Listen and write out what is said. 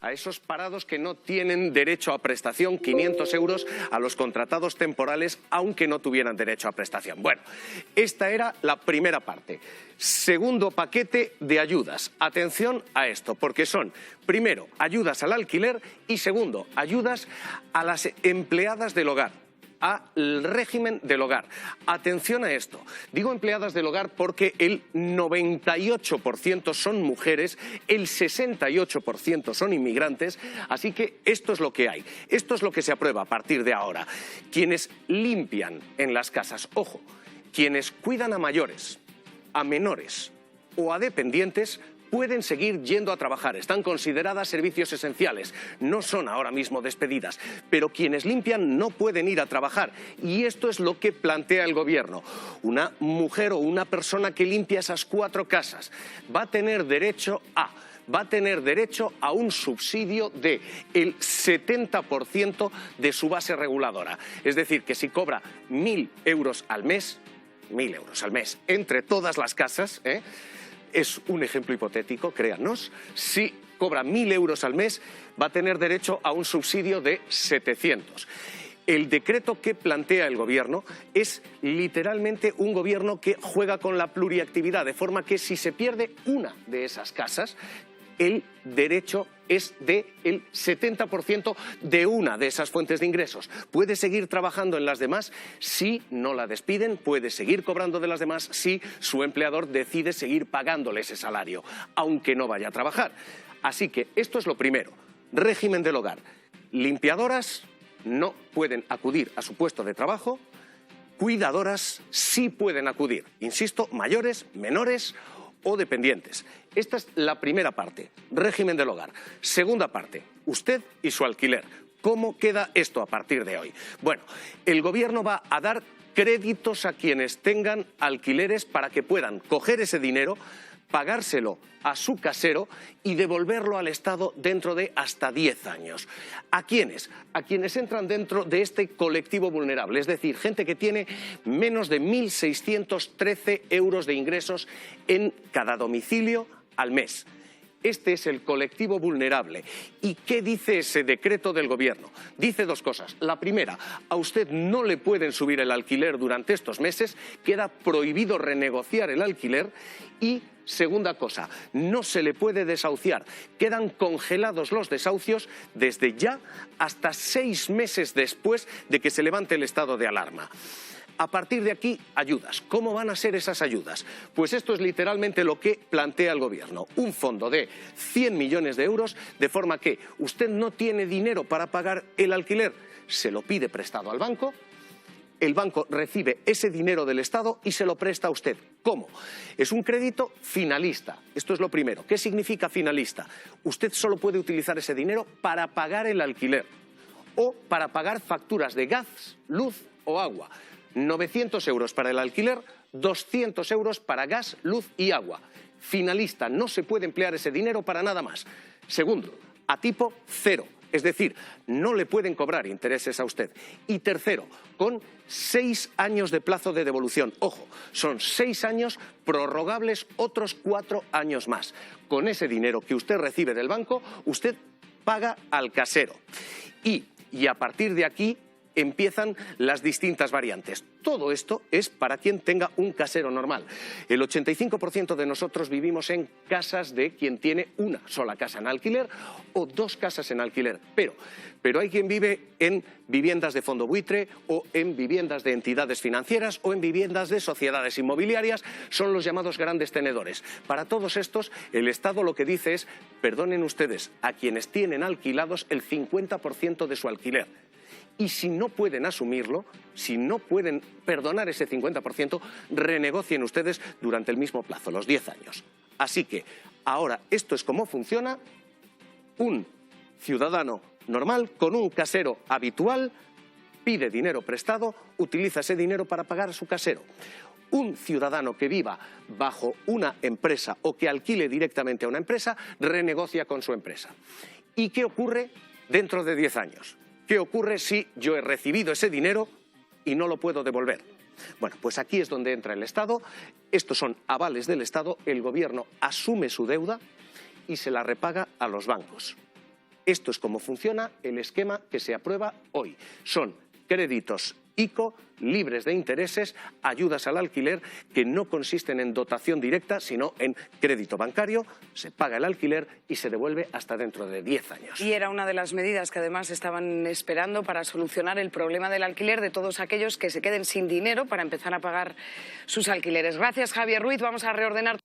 a esos parados que no tienen derecho a prestación, 500 euros a los contratados temporales, aunque no tuvieran derecho a prestación. Bueno, esta era la primera parte. Segundo paquete de ayudas. Atención a esto, porque son, primero, ayudas al alquiler y segundo, ayudas a las empleadas del hogar, al régimen del hogar. Atención a esto. Digo empleadas del hogar porque el 98% son mujeres, el 68% son inmigrantes, así que esto es lo que hay. Esto es lo que se aprueba a partir de ahora. Quienes limpian en las casas, ojo, quienes cuidan a mayores, a menores o a dependientes, pueden seguir yendo a trabajar, están consideradas servicios esenciales, no son ahora mismo despedidas, pero quienes limpian no pueden ir a trabajar y esto es lo que plantea el gobierno. Una mujer o una persona que limpia esas 4 casas va a tener derecho a un subsidio del 70% de su base reguladora. Es decir, que si cobra 1.000 euros al mes, 1.000 euros al mes entre todas las casas, es un ejemplo hipotético, créanos, si cobra 1.000 euros al mes va a tener derecho a un subsidio de 700. El decreto que plantea el gobierno es literalmente un gobierno que juega con la pluriactividad, de forma que si se pierde una de esas casas, el derecho es del 70% de una de esas fuentes de ingresos. Puede seguir trabajando en las demás si no la despiden, puede seguir cobrando de las demás si su empleador decide seguir pagándole ese salario, aunque no vaya a trabajar. Así que esto es lo primero. Régimen del hogar. Limpiadoras no pueden acudir a su puesto de trabajo, cuidadoras sí pueden acudir. Insisto, mayores, menores o dependientes. Esta es la primera parte, régimen del hogar. Segunda parte, usted y su alquiler. ¿Cómo queda esto a partir de hoy? Bueno, el gobierno va a dar créditos a quienes tengan alquileres para que puedan coger ese dinero, pagárselo a su casero y devolverlo al Estado dentro de hasta 10 años. ¿A quiénes? A quienes entran dentro de este colectivo vulnerable, es decir, gente que tiene menos de 1.613 euros de ingresos en cada domicilio al mes. Este es el colectivo vulnerable. ¿Y qué dice ese decreto del gobierno? Dice 2 cosas. La primera, a usted no le pueden subir el alquiler durante estos meses, queda prohibido renegociar el alquiler y, segunda cosa, no se le puede desahuciar. Quedan congelados los desahucios desde ya hasta 6 meses después de que se levante el estado de alarma. A partir de aquí, ayudas. ¿Cómo van a ser esas ayudas? Pues esto es literalmente lo que plantea el gobierno. Un fondo de 100 millones de euros, de forma que usted no tiene dinero para pagar el alquiler, se lo pide prestado al banco, el banco recibe ese dinero del Estado y se lo presta a usted. ¿Cómo? Es un crédito finalista. Esto es lo primero. ¿Qué significa finalista? Usted solo puede utilizar ese dinero para pagar el alquiler o para pagar facturas de gas, luz o agua. 900 euros para el alquiler, 200 euros para gas, luz y agua. Finalista, no se puede emplear ese dinero para nada más. Segundo, a tipo cero, es decir, no le pueden cobrar intereses a usted. Y tercero, con 6 años de plazo de devolución. Ojo, son 6 años prorrogables otros 4 años más. Con ese dinero que usted recibe del banco, usted paga al casero. Y a partir de aquí empiezan las distintas variantes. Todo esto es para quien tenga un casero normal. El 85% de nosotros vivimos en casas de quien tiene una sola casa en alquiler o 2 casas en alquiler. Pero hay quien vive en viviendas de fondo buitre o en viviendas de entidades financieras o en viviendas de sociedades inmobiliarias. Son los llamados grandes tenedores. Para todos estos, el Estado lo que dice es, perdonen ustedes, a quienes tienen alquilados el 50% de su alquiler. Y si no pueden asumirlo, si no pueden perdonar ese 50%, renegocien ustedes durante el mismo plazo, los 10 años. Así que ahora esto es cómo funciona. Un ciudadano normal con un casero habitual pide dinero prestado, utiliza ese dinero para pagar a su casero. Un ciudadano que viva bajo una empresa o que alquile directamente a una empresa, renegocia con su empresa. ¿Y qué ocurre dentro de 10 años? ¿Qué ocurre si yo he recibido ese dinero y no lo puedo devolver? Bueno, pues aquí es donde entra el Estado. Estos son avales del Estado. El gobierno asume su deuda y se la repaga a los bancos. Esto es cómo funciona el esquema que se aprueba hoy. Son créditos ICO, libres de intereses, ayudas al alquiler que no consisten en dotación directa, sino en crédito bancario, se paga el alquiler y se devuelve hasta dentro de 10 años. Y era una de las medidas que además estaban esperando para solucionar el problema del alquiler de todos aquellos que se queden sin dinero para empezar a pagar sus alquileres. Gracias, Javier Ruiz. Vamos a reordenar